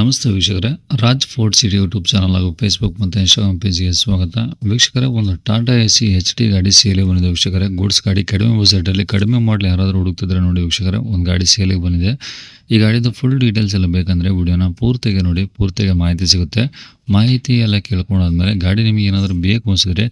ನಮಸ್ತೆ ವೀಕ್ಷಕರೇ, Raj fort city YouTube channel ಹಾಗೂ ಫೇಸ್ಬುಕ್ ಮತ್ತು ಇನ್ಸ್ಟಾಗ್ರಾಮ್ ಪೇಜ್ಗೆ ಸ್ವಾಗತ. ವೀಕ್ಷಕರೇ, ಒಂದು ಟಾಟಾ ಎಸಿ HD ಗಾಡಿ ಸೇಲಿಗೆ ಬಂದಿದೆ ವೀಕ್ಷಕರೇ. ಗೂಡ್ಸ್ ಗಾಡಿ ಕಡಿಮೆ ಬಜೆಟಲ್ಲಿ ಕಡಿಮೆ ಮಾಡಲಿ ಯಾರಾದರೂ ಹುಡುಕ್ತಿದ್ರೆ ನೋಡಿ ವೀಕ್ಷಕರೇ, ಒಂದು ಗಾಡಿ ಸೇಲಿಗೆ ಬಂದಿದೆ. ಈ ಗಾಡಿದು ಫುಲ್ ಡೀಟೇಲ್ಸ್ ಎಲ್ಲ ಬೇಕಂದರೆ ವಿಡಿಯೋನ ಪೂರ್ತಿಗೆ ನೋಡಿ, ಪೂರ್ತಿಗೆ ಮಾಹಿತಿ ಸಿಗುತ್ತೆ. ಮಾಹಿತಿ ಎಲ್ಲ ಕೇಳ್ಕೊಂಡಾದ್ಮೇಲೆ ಗಾಡಿ ನಿಮಗೆ ಏನಾದರೂ ಬೇಕು ಅನಿಸಿದ್ರೆ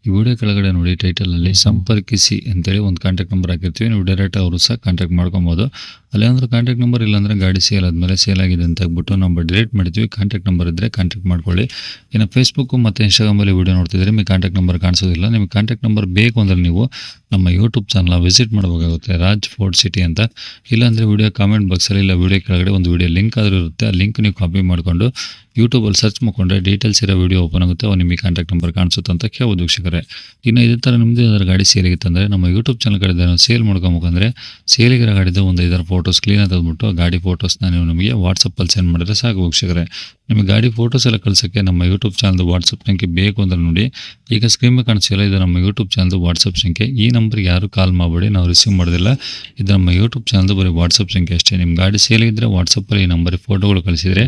ಈ ವಿಡಿಯೋ ಕೆಳಗಡೆ ನೋಡಿ ಟೈಟಲಲ್ಲಿ ಸಂಪರ್ಕಿಸಿ ಅಂತೇಳಿ ಒಂದು ಕಾಂಟ್ಯಾಕ್ಟ್ ನಂಬರ್ ಹಾಕಿರ್ತೀವಿ. ನೀವು ಡೈರೆಕ್ಟ್ ಅವರು ಸಹ ಕಾಂಟ್ಯಾಕ್ಟ್ ಮಾಡ್ಕೊಬೋದು. ಅಲ್ಲೇನಾದ್ರೂ ಕಾಂಟ್ಯಾಕ್ಟ್ ನಂಬರ್ ಇಲ್ಲಾಂದರೆ ಗಾಡಿ ಸೇಲ್ ಆದಮೇಲೆ ಸೇಲ್ ಆಗಿದೆ ಅಂತ ಆಗ್ಬಿಟ್ಟು ನಂಬರ್ ಡಿಲೀಟ್ ಮಾಡ್ತೀವಿ. ಕಾಂಟ್ಯಾಕ್ಟ್ ನಂಬರ್ ಇದ್ದರೆ ಕಾಂಟ್ಯಾಕ್ಟ್ ಮಾಡ್ಕೊಳ್ಳಿ. ಇನ್ನು ಫೇಸ್ಬುಕ್ ಮತ್ತು ಇನ್ಸ್ಟಾಗ್ರಾಮಲ್ಲಿ ವಿಡಿಯೋ ನೋಡ್ತಿದ್ರೆ ನಿಮಗೆ ಕಾಂಟ್ಯಾಕ್ಟ್ ನಂಬರ್ ಕಾಣಿಸೋದಿಲ್ಲ. ನಿಮಗೆ ಕಾಂಟ್ಯಾಕ್ಟ್ ನಂಬರ್ ಬೇಕು ಅಂದರೆ ನೀವು ನಮ್ಮ ಯೂಟ್ಯೂಬ್ ಚಾನಲ್ ವಿಸಿಟ್ ಮಾಡಬೇಕಾಗುತ್ತೆ, ರಾಜ್ ಫೋರ್ಟ್ ಸಿಟಿ ಅಂತ. ಇಲ್ಲಾಂದರೆ ವಿಡಿಯೋ ಕಾಮೆಂಟ್ ಬಾಕ್ಸಲ್ಲಿ ಇಲ್ಲ ವಿಡಿಯೋ ಕೆಳಗಡೆ ಒಂದು ವಿಡಿಯೋ ಲಿಂಕ್ ಆದರೂ ಇರುತ್ತೆ. ಆ ಲಿಂಕ್ ನೀವು ಕಾಪಿ ಮಾಡಿಕೊಂಡು ಯೂಟ್ಯೂಬಲ್ಲಿ ಸರ್ಚ್ ಮಾಡಿಕೊಂಡ್ರೆ ಡೀಟೇಲ್ಸ್ ಇರೋ ವಿಡಿಯೋ ಓಪನ್ ಆಗುತ್ತೆ. ಅವು ನಿಮಗೆ ಕಾಂಟ್ಯಾಕ್ಟ್ ನಂಬರ್ ಕಾಣಿಸುತ್ತೆ ಅಂತ ಕೇಳ್ಬೋದು ವೀಕ್ಷಕರೇ. ಇನ್ನು ಇದೇ ಥರ ನಿಮ್ಮದು ಯಾವ್ದಾದ್ರು ಗಾಡಿ ಸೇಲಿಗಿತ್ತಂದರೆ ನಮ್ಮ ಯೂಟ್ಯೂಬ್ ಚಾನಲ್ ಕಡೆ ಸೇಲ್ ಮಾಡ್ಕೊಬೇಕಂದ್ರೆ ಸೇಲಿಗಿರೋ ಗಾಡಿದು ಒಂದು 5 ಫೋಟೋಸ್ ಕ್ಲೀನಾಗಿ ತೆಗೆದುಬಿಟ್ಟು ಗಾಡಿ ಫೋಟೋಸ್ನ ನೀವು ನಮಗೆ ವಾಟ್ಸಪ್ಪಲ್ಲಿ ಸೆಂಡ್ ಮಾಡಿದ್ರೆ ಸಾಕು ವೀಕ್ಷಕರೇ. ನಿಮಗೆ ಗಾಡಿ ಫೋಟೋಸ್ ಎಲ್ಲ ಕಳ್ಸೋಕ್ಕೆ ನಮ್ಮ ಯೂಟ್ಯೂಬ್ ಚಾನಲ್ದು ವಾಟ್ಸಪ್ ಸಂಖ್ಯೆ ಬೇಕು ಅಂದರೆ ನೋಡಿ, ಈಗ ಸ್ಕ್ರೀನ್ ಮೇಲೆ ಕಾಣಿಸಿಲ್ಲ, ಇದು ನಮ್ಮ ಯೂಟ್ಯೂಬ್ ಚಾನಲ್ದು ವಾಟ್ಸಪ್ ಸಂಖ್ಯೆ. ಈ ನಂಬರ್ಗೆ ಯಾರು ಕಾಲ್ ಮಾಡಬೇಡಿ, ನಾವು ರಿಸೀವ್ ಮಾಡೋದಿಲ್ಲ. ಇದು ನಮ್ಮ ಯೂಟ್ಯೂಬ್ ಚಾನಲ್ದು ಬರೀ ವಾಟ್ಸಪ್ ಸಂಖ್ಯೆ ಅಷ್ಟೇ. ನಿಮ್ಮ ಗಾಡಿ ಸೇಲಿಗಿದ್ದರೆ ವಾಟ್ಸಪ್ಪಲ್ಲಿ ಈ ನಂಬರಿಗೆ ಫೋಟೋಗಳು ಕಳಿಸಿದರೆ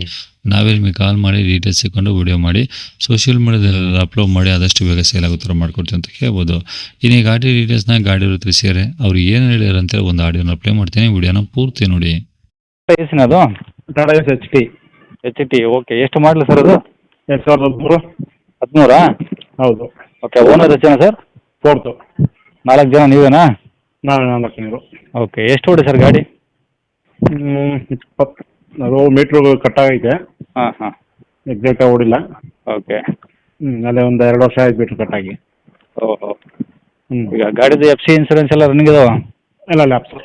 ನಾವೇ ನಿಮಗೆ ಕಾಲ್ ಮಾಡಿ ಡೀಟೇಲ್ಸ್ ಸಿಕ್ಕೊಂಡು ವಿಡಿಯೋ ಮಾಡಿ ಸೋಷಿಯಲ್ ಮೀಡಿಯಾದಲ್ಲಿ ಅಪ್ಲೋಡ್ ಮಾಡಿ ಆದಷ್ಟು ಬೇಗ ಸೇಲ್ ಆಗೋ ಥರ ಮಾಡ್ಕೊಡ್ತೀವಿ ಅಂತ ಕೇಳ್ಬೋದು. ಇನ್ನು ಈ ಗಾಡಿ ಡೀಟೇಲ್ಸ್ನ ಗಾಡಿ ತಿಳಿಸಿದರೆ ಅವ್ರು ಏನು ಹೇಳ್ಯಾರ ಅಂತೇಳಿ ಒಂದು ಆಡಿಯೋನ ಪ್ಲೇ ಮಾಡ್ತೀನಿ, ವಿಡಿಯೋನ ಪೂರ್ತಿ ನೋಡಿ. ಅದು Tata S H T okay. ಎಷ್ಟು ಮಾಡಲಿ ಸರ್ ಅದು? 2013. 13? ಹೌದು. ಓಕೆ. ಓನರ್ ಎಷ್ಟು ಜನ ಸರ್? 4th. 4 ಜನ ನೀವೇನಾ? ನಾನು 4 ನೀರು. ಓಕೆ. ಎಷ್ಟು ಓಡಿ ಸರ್ ಗಾಡಿ? 20. ಅದು ಮೀಟ್ರು ಕಟ್ಟಾಗೈತೆ. ಹಾಂ ಹಾಂ. ಎಕ್ಸಾಕ್ಟಾಗಿ ಓಡಿಲ್ಲ. ಓಕೆ. ಅಲ್ಲೇ ಒಂದು 2 ವರ್ಷ ಆಯ್ತು ಮೀಟ್ರ್ ಕಟ್ಟಾಗಿ. ಓಹೋ. ಈಗ ಗಾಡಿದು FC ಇನ್ಸೂರೆನ್ಸ್ ಎಲ್ಲ ರನ್ನಿಂಗ್ ಇದಾವ? ಎಲ್ಲ ಲ್ಯಾಪ್ಸ್.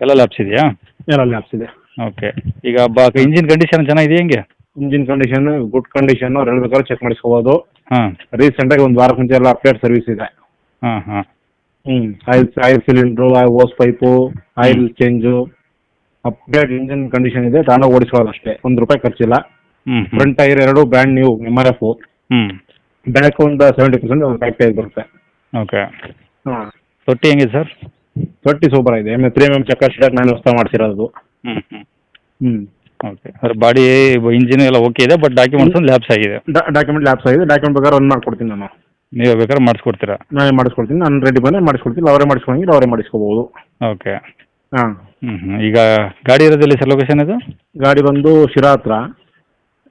ಎಲ್ಲ ಲ್ಯಾಪ್ಸ್ ಇದೆಯಾ? ಎಲ್ಲ ಲ್ಯಾಪ್ಸ್ ಇದೆ. ಓಕೆ. ಈಗ ಇಂಜಿನ್ ಕಂಡೀಷನ್ ಚೆನ್ನಾಗಿದೆ ಹೆಂಗೆ? Engine condition good condition. ಅವ್ರು ಹೇಳ್ಬೇಕಾದ್ರೆ ಚೆಕ್ ಮಾಡಿಸ್ಕೋಬೋದು. ಹಾಂ. ರೀಸೆಂಟಾಗಿ ಒಂದು ವಾರ ಮುಂಚೆ ಎಲ್ಲ ಅಪ್ಡೇಟ್ ಸರ್ವಿಸ್ ಇದೆ. ಹಾಂ ಹಾಂ. Oil cylinder, hose pipe, oil change, update engine condition ಇದೆ. ತಾಂಡ ಓಡಿಸ್ಕೊಳ್ಳೋದು ಅಷ್ಟೇ, ₹1 ಖರ್ಚಿಲ್ಲ. Front tyre 2 brand new MRF. Back ಒಂದು 70% ಬ್ಯಾಕ್ ಟೈರ್ ಬರುತ್ತೆ. ಓಕೆ. ಹಾಂ. ತೊಟ್ಟಿ ಹೆಂಗಿದೆ ಸರ್? ತೊಟ್ಟಿ ಸೂಪರ್ ಇದೆ. 3mm ಚಕ್ಕ ಶೀಟ್ ನಾನು ಹೊಸ ಮಾಡಿಸಿರೋದು. ಓಕೆ. ಅದ್ರ ಬಾಡಿ ಇಂಜಿನ್ ಎಲ್ಲ ಓಕೆ ಇದೆ, ಬಟ್ ಡಾಕ್ಯುಮೆಂಟ್ಸ್ ಒಂದು ಲ್ಯಾಪ್ಸ್ ಆಗಿದೆ. ಡಾಕ್ಯುಮೆಂಟ್ ಲ್ಯಾಪ್ಸ್ ಆಗಿದೆ. ಡಾಕ್ಯುಮೆಂಟ್ ಬೇಕಾದ್ರೆ ರನ್ ಮಾಡ್ಕೊಡ್ತೀನಿ ನಾನು. ನೀವು ಬೇಕಾದ್ರೆ ಮಾಡಿಸ್ಕೊಡ್ತೀರಾ? ನಾನೇ ಮಾಡಿಸ್ಕೊಡ್ತೀನಿ. ನಾನು ರೆಡಿ ಬಂದರೆ ಮಾಡಿಸ್ಕೊಡ್ತೀನಿ. ಅವರೇ ಮಾಡಿಸ್ಕೊಂಡ್ರೆ ಅವರೇ ಮಾಡಿಸ್ಕೋಬೋದು. ಓಕೆ. ಹಾಂ. ಈಗ ಗಾಡಿ ಇರೋದಿಲ್ಲ ಸರ್ ಲೊಕೇಶನ್ ಇದು? ಗಾಡಿ ಬಂದು ಶಿರಾ ಹತ್ರ.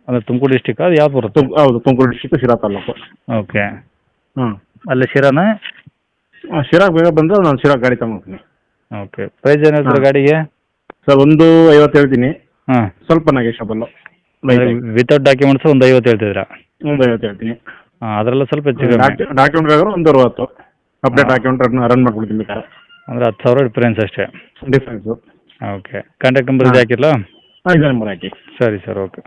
ಅದು ತುಮಕೂರು ಡಿಸ್ಟಿಕ್? ಅದು ಯಾವ ಬರುತ್ತೆ? ಹೌದು, ತುಮಕೂರು ಡಿಸ್ಟಿಕ್, ಶಿರಾ ತಾಲೂಕು. ಓಕೆ. ಹಾಂ. ಅಲ್ಲೇ ಶಿರಾನ? ಶಿರಾಗೆ ಬೇಗ ಬಂದರೆ ನಾನು ಶಿರಾ ಗಾಡಿ ತಗೊಂಡ್ತೀನಿ. ಓಕೆ. ಪ್ರೈಸ್ ಏನಾದ್ರು ಗಾಡಿಗೆ? ಸರ್ 150 ಹೇಳ್ತೀನಿ. ಹಾಂ. ಸ್ವಲ್ಪ ನೆಗೆಷಬಲ್ಲು. ವಿತೌಟ್ ಡಾಕ್ಯುಮೆಂಟ್ಸ್ ಒಂದು 50 ಹೇಳ್ತಿದ್ದೀರಾ? 150 ಹೇಳ್ತೀನಿ. ಹಾಂ. ಅದರೆಲ್ಲ ಸ್ವಲ್ಪ ಹೆಚ್ಚು ಡಾಕ್ಯುಮೆಂಟ್ ಬೇಕಾದ್ರೆ ಒಂದು 60. ಅಪ್ಡೇಟ್ ಡಾಕ್ಯುಮೆಂಟ್ ರನ್ ಮಾಡ್ಕೊಡ್ತೀನಿ ಬೇಕಾದ್ರೆ. ಅಂದರೆ 10,000 ಡಿಫ್ರೆನ್ಸ್ ಅಷ್ಟೇ ಡಿಫ್ರೆನ್ಸು. ಓಕೆ. ಕಾಂಟ್ಯಾಕ್ಟ್ ನಂಬರ್ ಇದು ಹಾಕಿರಲ್ಲ? ಹಾಂ, ಇದೇ ನಂಬರ್ ಹಾಕಿ. ಸರಿ ಸರ್, ಓಕೆ.